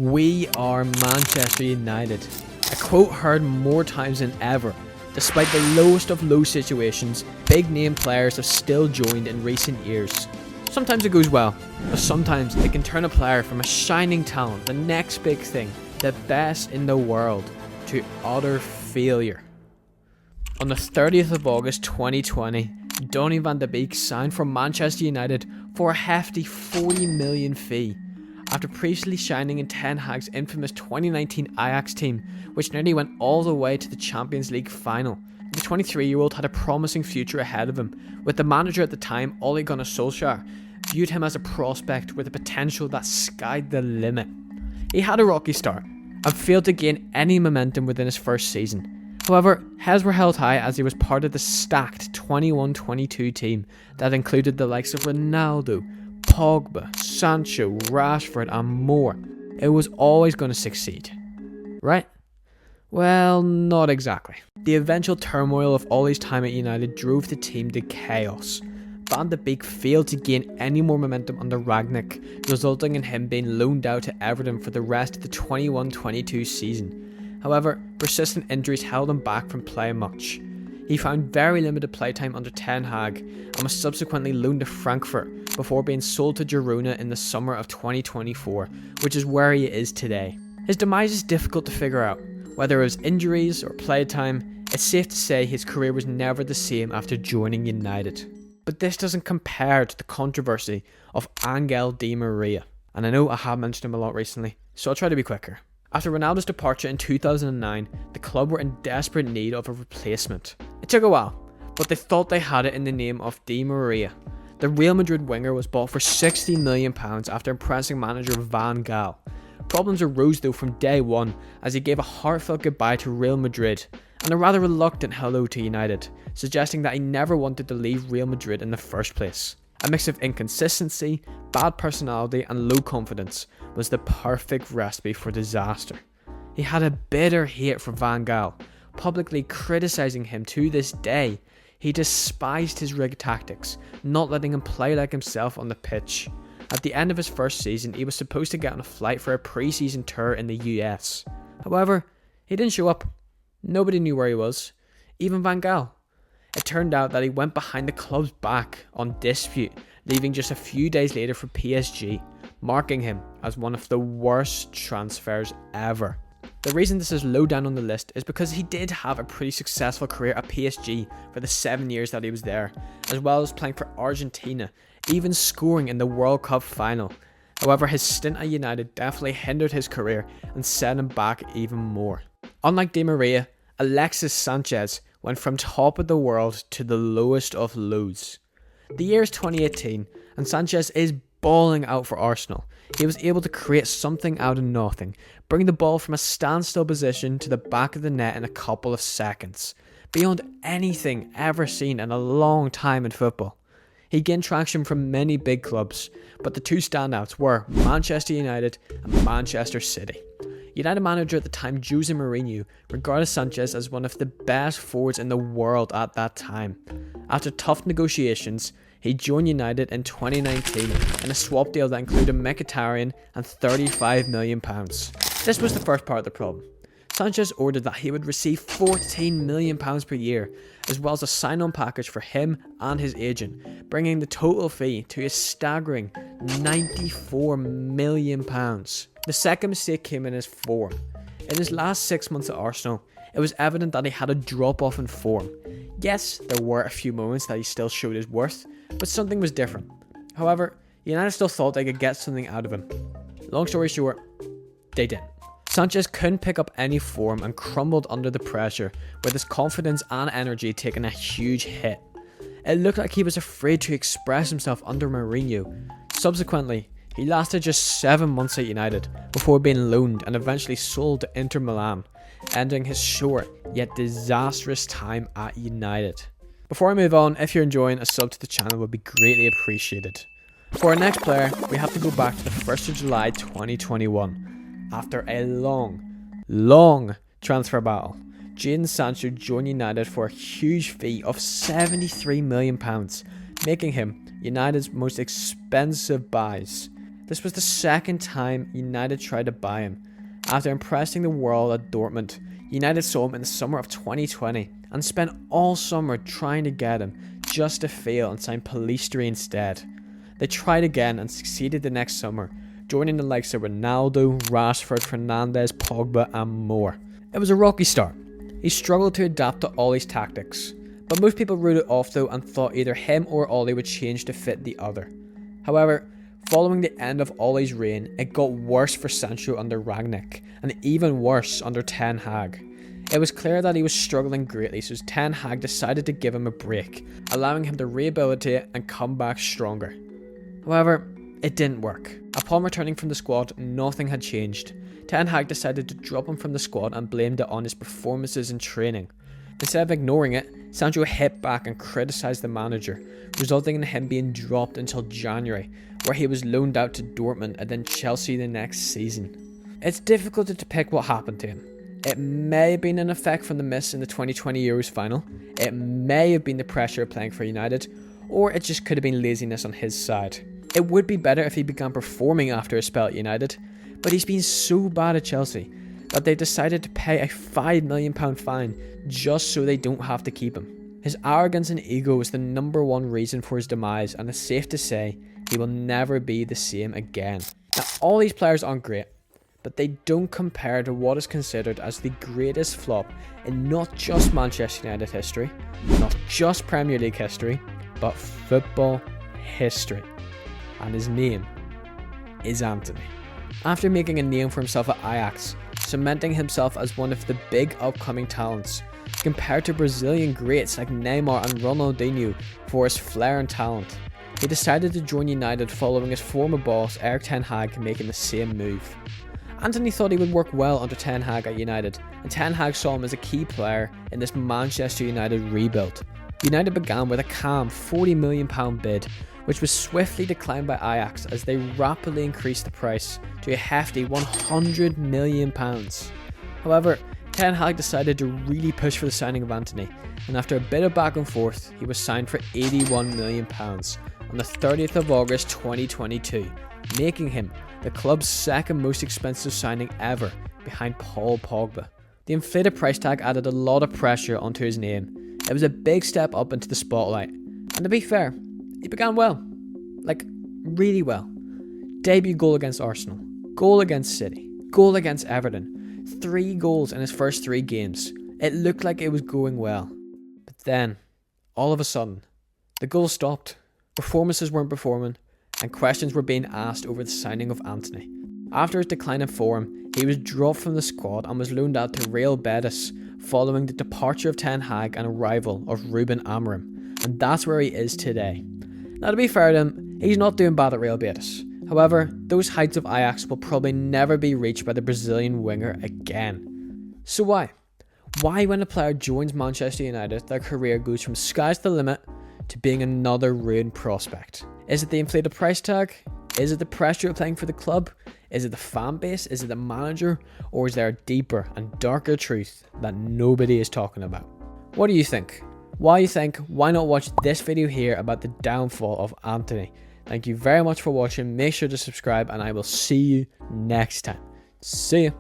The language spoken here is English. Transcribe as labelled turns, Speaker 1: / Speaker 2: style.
Speaker 1: We are Manchester United. A quote heard more times than ever. Despite the lowest of low situations, big name players have still joined in recent years. Sometimes it goes well, but sometimes it can turn a player from a shining talent, the next big thing, the best in the world, to utter failure. On the 30th of August 2020, Donny van de Beek signed for Manchester United for a hefty 40 million fee. After previously shining in Ten Hag's infamous 2019 Ajax team, which nearly went all the way to the Champions League final, the 23-year-old had a promising future ahead of him, with the manager at the time, Ole Gunnar Solskjaer, viewed him as a prospect with a potential that skied the limit. He had a rocky start, and failed to gain any momentum within his first season. However, heads were held high as he was part of the stacked 21-22 team that included the likes of Ronaldo, Pogba, Sancho, Rashford and more. It was always going to succeed. Right? Well, not exactly. The eventual turmoil of Ole's time at United drove the team to chaos. Van de Beek failed to gain any more momentum under Rangnick, resulting in him being loaned out to Everton for the rest of the 21-22 season. However, persistent injuries held him back from playing much. He found very limited playtime under Ten Hag and was subsequently loaned to Frankfurt before being sold to Girona in the summer of 2024, which is where he is today. His demise is difficult to figure out. Whether it was injuries or playtime, it's safe to say his career was never the same after joining United. But this doesn't compare to the controversy of Angel Di Maria. And I know I have mentioned him a lot recently, so I'll try to be quicker. After Ronaldo's departure in 2009, the club were in desperate need of a replacement. It took a while, but they thought they had it in the name of Di Maria. The Real Madrid winger was bought for £60 million after impressing manager Van Gaal. Problems arose though from day one as he gave a heartfelt goodbye to Real Madrid and a rather reluctant hello to United, suggesting that he never wanted to leave Real Madrid in the first place. A mix of inconsistency, bad personality and low confidence was the perfect recipe for disaster. He had a bitter hate for Van Gaal, publicly criticising him to this day. He despised his rig tactics, not letting him play like himself on the pitch. At the end of his first season, he was supposed to get on a flight for a pre-season tour in the US. However, he didn't show up. Nobody knew where he was, even Van Gaal. It turned out that he went behind the club's back on dispute, leaving just a few days later for PSG, marking him as one of the worst transfers ever. The reason this is low down on the list is because he did have a pretty successful career at PSG for the 7 years that he was there, as well as playing for Argentina, even scoring in the World Cup final. However, his stint at United definitely hindered his career and set him back even more. Unlike Di Maria, Alexis Sanchez went from top of the world to the lowest of lows. The year is 2018 and Sanchez is balling out for Arsenal. He was able to create something out of nothing, bring the ball from a standstill position to the back of the net in a couple of seconds, beyond anything ever seen in a long time in football. He gained traction from many big clubs, but the two standouts were Manchester United and Manchester City. United manager at the time, Jose Mourinho, regarded Sanchez as one of the best forwards in the world at that time. After tough negotiations, he joined United in 2019 in a swap deal that included Mkhitaryan and £35 million. This was the first part of the problem. Sanchez ordered that he would receive £14 million per year, as well as a sign-on package for him and his agent, bringing the total fee to a staggering £94 million. The second mistake came in his form. In his last 6 months at Arsenal, it was evident that he had a drop-off in form. Yes, there were a few moments that he still showed his worth, but something was different. However, United still thought they could get something out of him. Long story short, they didn't. Sanchez couldn't pick up any form and crumbled under the pressure, with his confidence and energy taking a huge hit. It looked like he was afraid to express himself under Mourinho. Subsequently, he lasted just 7 months at United before being loaned and eventually sold to Inter Milan, ending his short yet disastrous time at United. Before I move on, if you're enjoying, a sub to the channel would be greatly appreciated. For our next player, we have to go back to the 1st of July 2021. After a long transfer battle, Jadon Sancho joined United for a huge fee of £73 million, making him United's most expensive buys. This was the second time United tried to buy him. After impressing the world at Dortmund, United saw him in the summer of 2020 and spent all summer trying to get him, just to fail and sign Pellistri instead. They tried again and succeeded the next summer, joining the likes of Ronaldo, Rashford, Fernandes, Pogba and more. It was a rocky start. He struggled to adapt to Ollie's tactics, but most people wrote it off though and thought either him or Ollie would change to fit the other. However, following the end of Ollie's reign, it got worse for Sancho under Rangnick, and even worse under Ten Hag. It was clear that he was struggling greatly, so Ten Hag decided to give him a break, allowing him to rehabilitate and come back stronger. However, it didn't work. Upon returning from the squad, nothing had changed. Ten Hag decided to drop him from the squad and blamed it on his performances in training. Instead of ignoring it, Sancho hit back and criticised the manager, resulting in him being dropped until January, where he was loaned out to Dortmund and then Chelsea the next season. It's difficult to depict what happened to him. It may have been an effect from the miss in the 2020 Euros final, it may have been the pressure of playing for United, or it just could have been laziness on his side. It would be better if he began performing after a spell at United, but he's been so bad at Chelsea that they decided to pay a £5 million fine just so they don't have to keep him. His arrogance and ego is the number one reason for his demise, and it's safe to say he will never be the same again. Now, all these players aren't great, but they don't compare to what is considered as the greatest flop in not just Manchester United history, not just Premier League history, but football history. And his name is Antony. After making a name for himself at Ajax, cementing himself as one of the big upcoming talents, compared to Brazilian greats like Neymar and Ronaldinho for his flair and talent, he decided to join United following his former boss Erik Ten Hag making the same move. Antony thought he would work well under Ten Hag at United, and Ten Hag saw him as a key player in this Manchester United rebuild. United began with a calm £40 million bid, which was swiftly declined by Ajax as they rapidly increased the price to a hefty £100 million. However, Ten Hag decided to really push for the signing of Antony, and after a bit of back and forth, he was signed for £81 million on the 30th of August 2022, making him the club's second most expensive signing ever, behind Paul Pogba. The inflated price tag added a lot of pressure onto his name. It was a big step up into the spotlight, and to be fair, he began well. Like, really well. Debut goal against Arsenal, goal against City, goal against Everton, 3 goals in his first 3 games. It looked like it was going well. But then, all of a sudden, the goals stopped, performances weren't performing, and questions were being asked over the signing of Antony. After his decline in form, he was dropped from the squad and was loaned out to Real Betis following the departure of Ten Hag and arrival of Ruben Amorim, and that's where he is today. Now, to be fair to him, he's not doing bad at Real Betis. However, those heights of Ajax will probably never be reached by the Brazilian winger again. So why? Why, when a player joins Manchester United, their career goes from sky's the limit to being another ruined prospect? Is it the inflated price tag? Is it the pressure of playing for the club? Is it the fan base? Is it the manager? Or is there a deeper and darker truth that nobody is talking about? What do you think? While you think, why not watch this video here about the downfall of Antony? Thank you very much for watching. Make sure to subscribe, and I will see you next time. See ya.